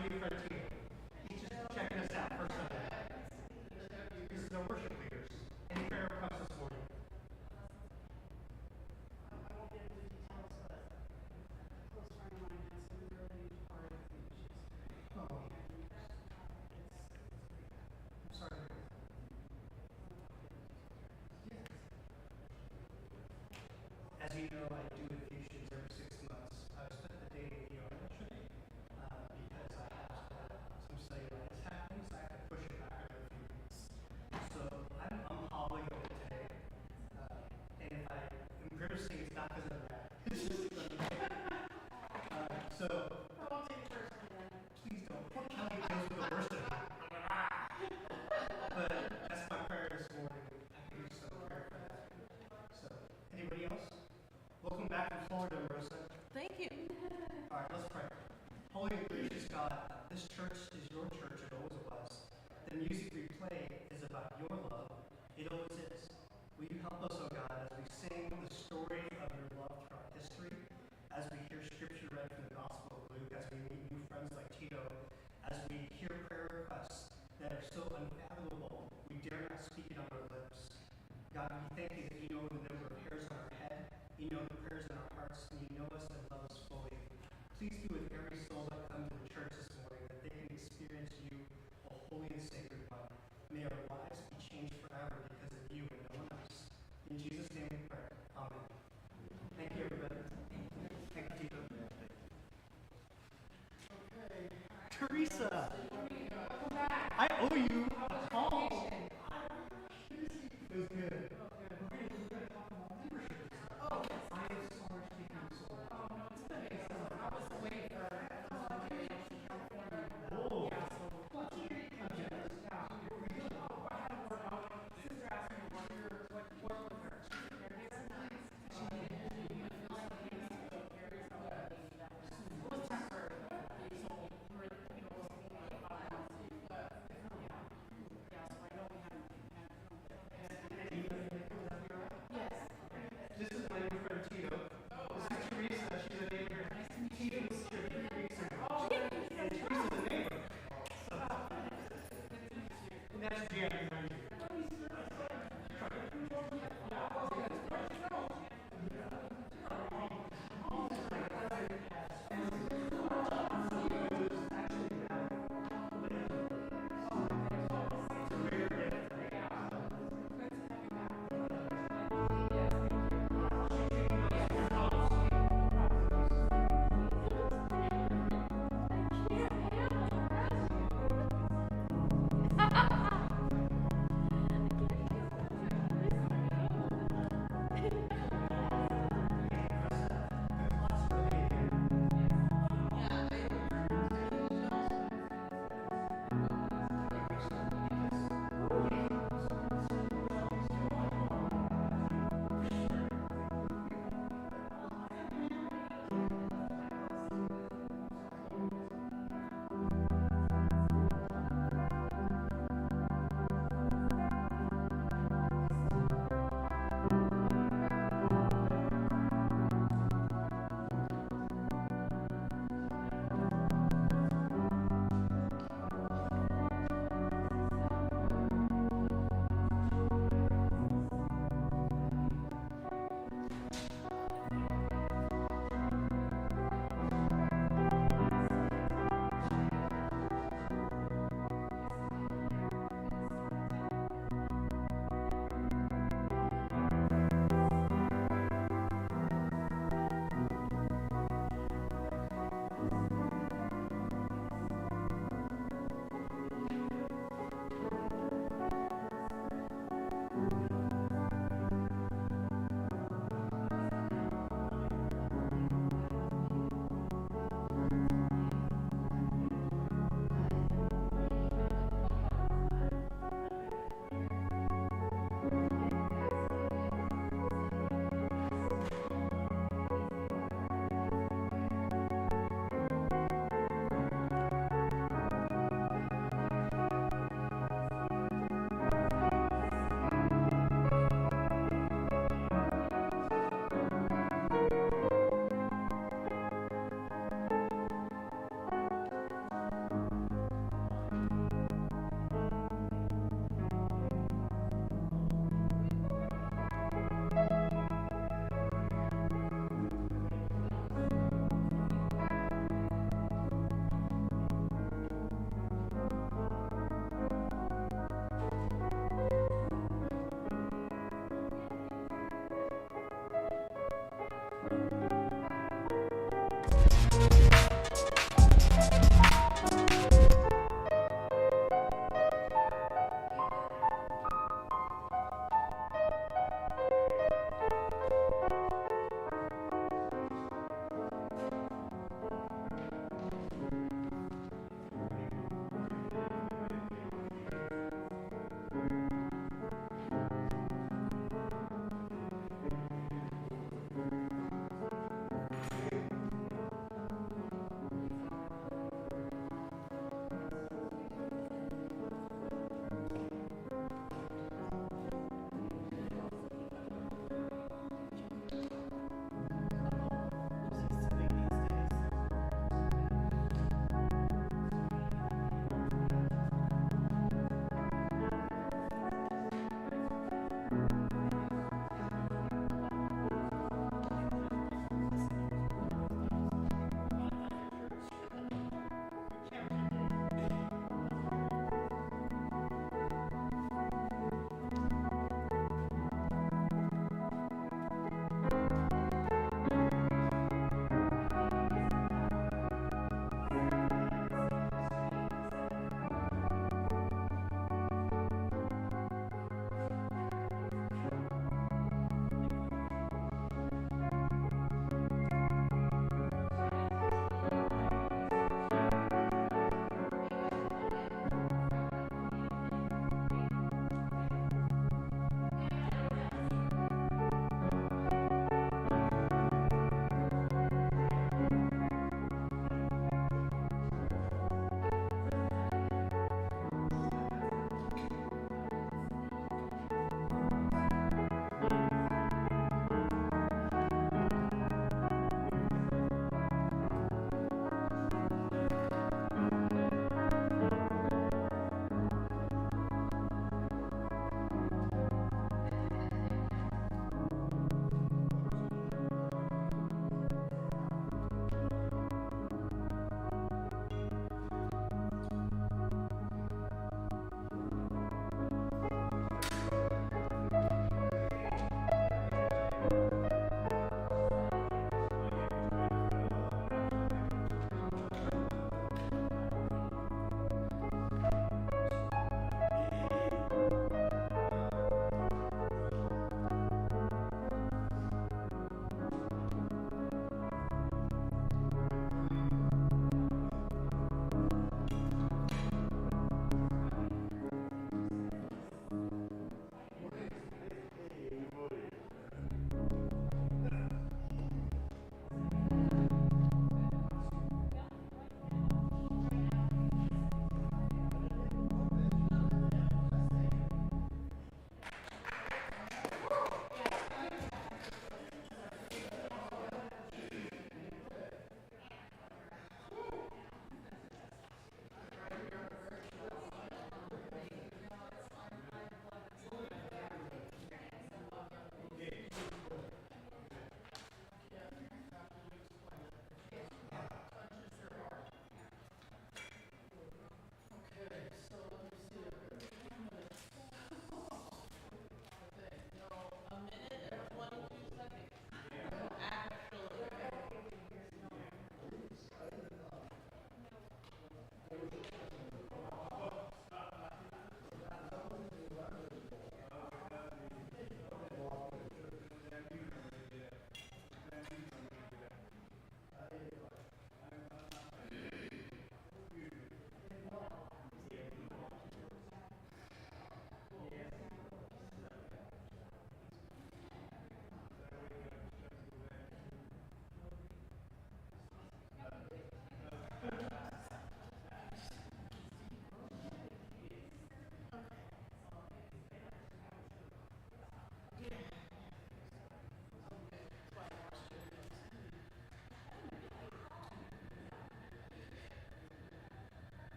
my new friend Tina. He's just checking us out first Sunday. This is our worship leaders. Any prayer requests this morning? I won't get into details, but a close friend of mine has some really hard issues. Oh, And I'm sorry. As you know, I do infusions every 6 months. I was put the day in the ER yesterday because I have some cellulitis happening, so I have to push it back another few weeks. So I'm hobbling a bit today. And if I am grimacing, it's not because of that. It's just because of so I won't take it personally then. please don't. Poor Kelly deals with the worst of it. But that's my prayer this morning. I can use some prayer for that. So, anybody else? Welcome back from Florida, Rosa. Thank you. All right, let's pray. Holy and gracious God, this church is your church. It always was. The music we play is about your love. It always is. Will you help us, oh God, as we sing the story of your love throughout history, as we hear scripture read from the Gospel of Luke, as we meet new friends like Tito, as we hear prayer requests that are so unfathomable, we dare not speak it on our lips. God, we thank you that you know the number of hairs on our head, you know the prayers in our hearts, and you know us and love us fully. Please be with every soul that comes to the church this morning, that they can experience you, a holy and sacred one. May our lives be changed forever because of you and no one else. In Jesus' name we pray. Amen. Thank you, everybody. Thank you, Tito. Okay. Teresa, Welcome back. I owe you a call. Vacation. It was good. We're going to talk about membership. Oh, yes. I am so much taking so long. Oh, no, it's okay. So I was away for California. Whoa. Yeah, so what's your name? Yeah. Oh, I had to work out. Sister asked me what work with her. She's a caregiver. She needed to use those things to take care of herself. It was temporary. So we're, looking at about that.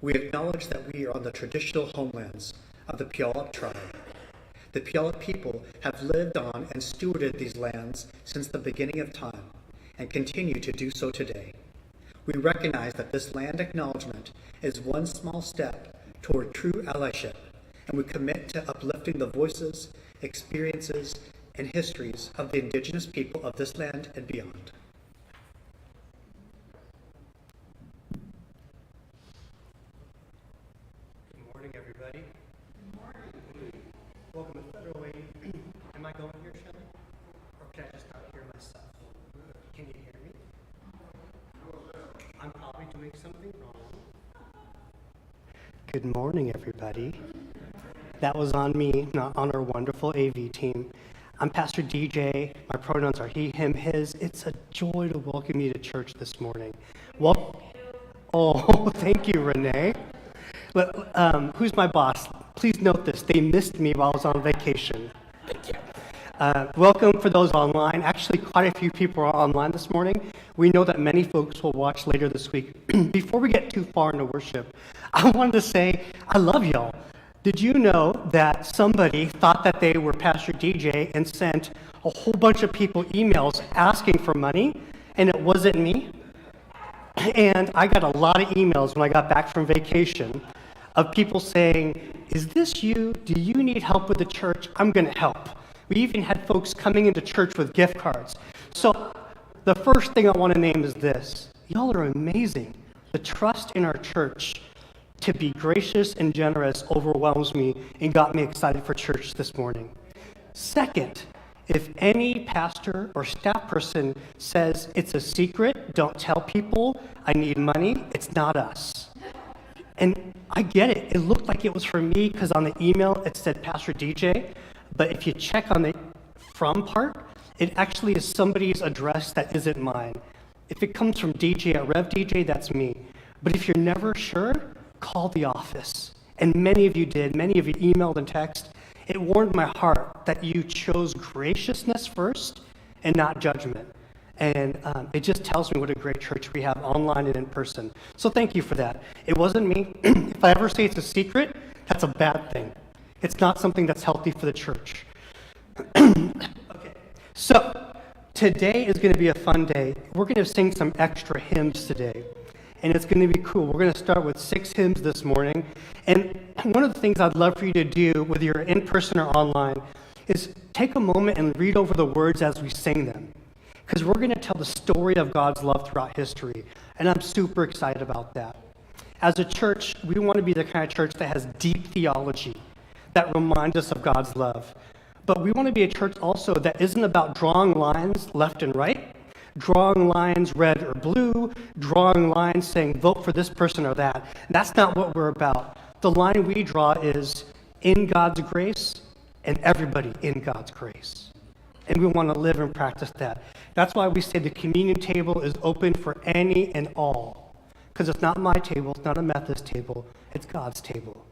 We acknowledge that we are on the traditional homelands of the Puyallup tribe. The Puyallup people have lived on and stewarded these lands since the beginning of time and continue to do so today. We recognize that this land acknowledgement is one small step toward true allyship, and we commit to uplifting the voices, experiences, and histories of the indigenous people of this land and beyond. Good morning, everybody. Good morning. Welcome to Federal Way. Am I going here, Shelley? Or can I just not hear myself? Can you hear me? I'm probably doing something wrong. Good morning, everybody. That was on me, not on our wonderful AV team. I'm Pastor DJ. My pronouns are he, him, his. It's a joy to welcome you to church this morning. Oh, thank you, Renee. But who's my boss? Please note this. They missed me while I was on vacation. Thank you. Welcome for those online. Actually, quite a few people are online this morning. We know that many folks will watch later this week. Before we get too far into worship, I wanted to say I love y'all. Did you know that somebody thought that they were Pastor DJ and sent a whole bunch of people emails asking for money, and it wasn't me? And I got a lot of emails when I got back from vacation of people saying, is this you? Do you need help with the church? I'm going to help. We even had folks coming into church with gift cards. So the first thing I want to name is this. Y'all are amazing. The trust in our church to be gracious and generous overwhelms me and got me excited for church this morning. Second, if any pastor or staff person says it's a secret, don't tell people, I need money, it's not us. And I get it. It looked like it was for me because on the email it said Pastor DJ, but if you check on the from part, it actually is somebody's address that isn't mine. If it comes from DJ at Rev DJ, that's me. But if you're never sure, call the office. And many of you did. Many of you emailed and texted. It warmed my heart that you chose graciousness first and not judgment. And it just tells me what a great church we have online and in person. So thank you for that. It wasn't me. If I ever say it's a secret, that's a bad thing. It's not something that's healthy for the church. Okay. So today is going to be a fun day. We're going to sing some extra hymns today. And it's going to be cool. We're going to start with 6 hymns this morning. And one of the things I'd love for you to do, whether you're in person or online, is take a moment and read over the words as we sing them. Because we're going to tell the story of God's love throughout history. And I'm super excited about that. As a church, we want to be the kind of church that has deep theology that reminds us of God's love. But we want to be a church also that isn't about drawing lines left and right, drawing lines red or blue, drawing lines saying vote for this person or that. That's not what we're about. The line we draw is in God's grace and everybody in God's grace. And we want to live and practice that. That's why we say the communion table is open for any and all. Because it's not my table, it's not a Methodist table, it's God's table.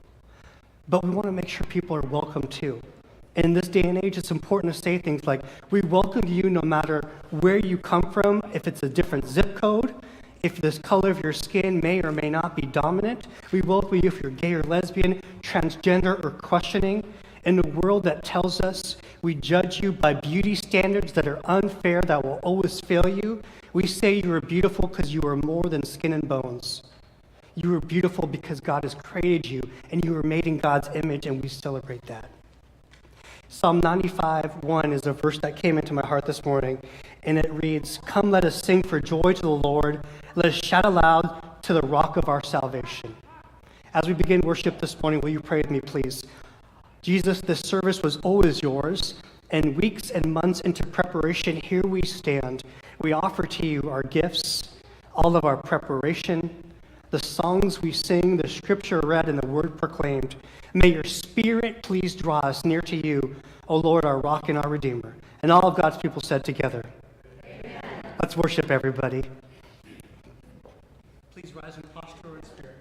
But we want to make sure people are welcome too. In this day and age, it's important to say things like, we welcome you no matter where you come from, if it's a different zip code, if this color of your skin may or may not be dominant. We welcome you if you're gay or lesbian, transgender or questioning. In a world that tells us we judge you by beauty standards that are unfair, that will always fail you, we say you are beautiful because you are more than skin and bones. You are beautiful because God has created you, and you are made in God's image, and we celebrate that. Psalm 95:1 is a verse that came into my heart this morning, and it reads, "Come, let us sing for joy to the Lord. Let us shout aloud to the rock of our salvation." As we begin worship this morning, will you pray with me, please? Jesus, this service was always yours, and weeks and months into preparation, here we stand. We offer to you our gifts, all of our preparation, the songs we sing, the scripture read, and the word proclaimed. May your spirit please draw us near to you, O Lord, our rock and our redeemer. And all of God's people said together, amen. Let's worship, everybody. Please rise in posture and spirit.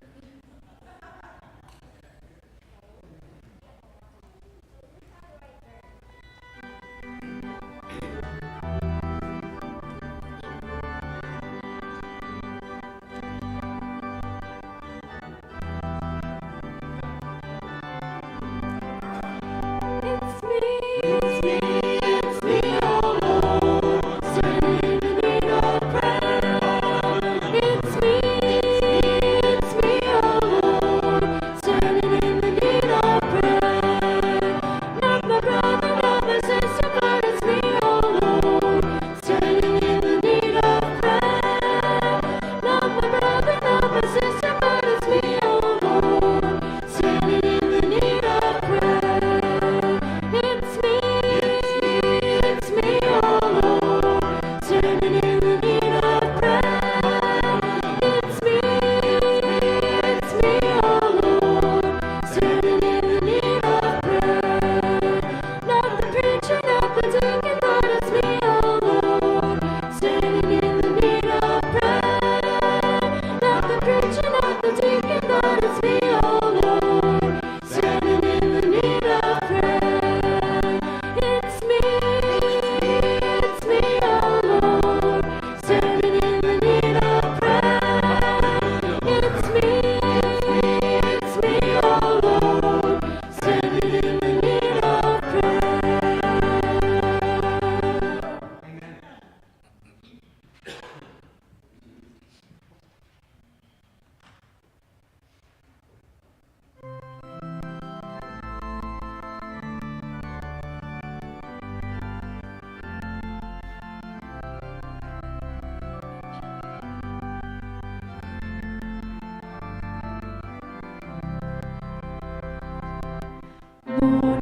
Lord.